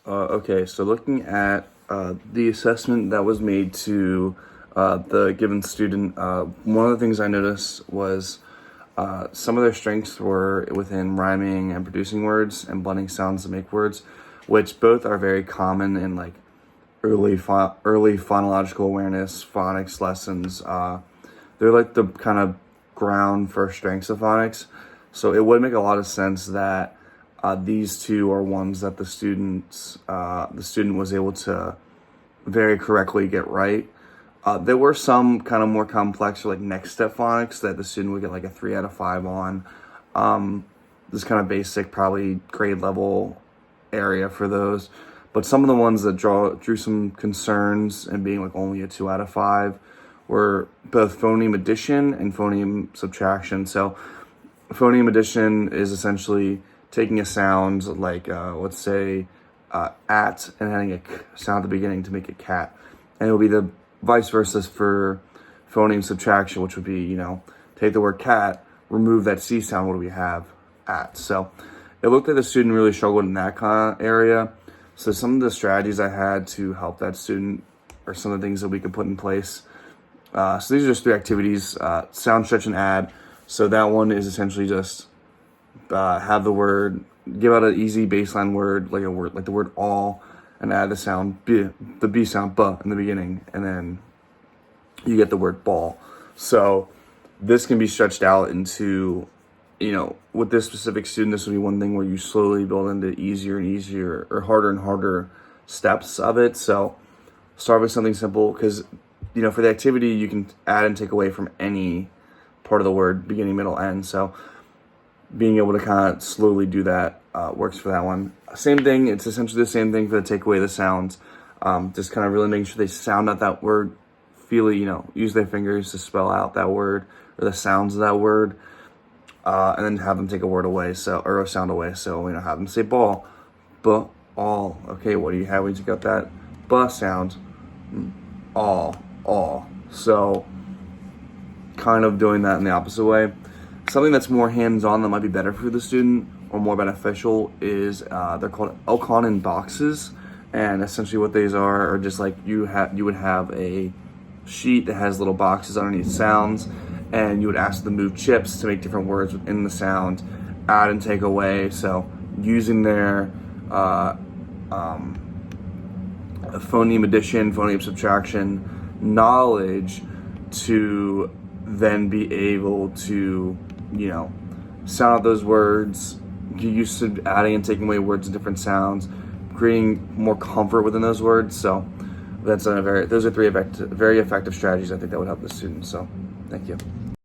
Okay, so looking at the assessment that was made to the given student, one of the things I noticed was some of their strengths were within rhyming and producing words and blending sounds to make words, which both are very common in like early phonological awareness phonics lessons. They're like the kind of ground for strengths of phonics, so it would make a lot of sense that these two are ones that the student was able to very correctly get right. There were some kind of more complex or like next step phonics that the student would get like a 3 out of 5 on. This kind of basic, probably grade level area for those. But some of the ones that drew some concerns and being like only a 2 out of 5 were both phoneme addition and phoneme subtraction. So phoneme addition is essentially taking a sound like, let's say, at, and adding a sound at the beginning to make it cat. And it will be the vice versa for phoneme subtraction, which would be, take the word cat, remove that C sound, what do we have? At. So it looked like the student really struggled in that kind of area. So some of the strategies I had to help that student are some of the things that we could put in place. So these are just 3 activities, sound, stretch, and add. So that one is essentially just have the word, give out an easy baseline word, like the word all, and add the sound b, the B sound b in the beginning, and then you get the word ball. So this can be stretched out into, with this specific student, this would be one thing where you slowly build into easier and easier or harder and harder steps of it. So start with something simple because, for the activity, you can add and take away from any part of the word, beginning, middle, end. So being able to kind of slowly do that works for that one. Same thing, it's essentially the same thing for the take away the sounds. Just kind of really making sure they sound out that word, feel it, use their fingers to spell out that word or the sounds of that word, and then have them take a word away, or a sound away. So, have them say ball, all. Okay, what do you have when you got that b sound? All. So kind of doing that in the opposite way. Something that's more hands-on that might be better for the student or more beneficial is they're called Elkonin boxes, and essentially what these are just like you would have a sheet that has little boxes underneath sounds, and you would ask them to move chips to make different words within the sound, add and take away. So using their phoneme addition, phoneme subtraction knowledge to then be able to, sound out those words, get used to adding and taking away words and different sounds, creating more comfort within those words. So those are 3 very effective strategies I think that would help the students. So thank you.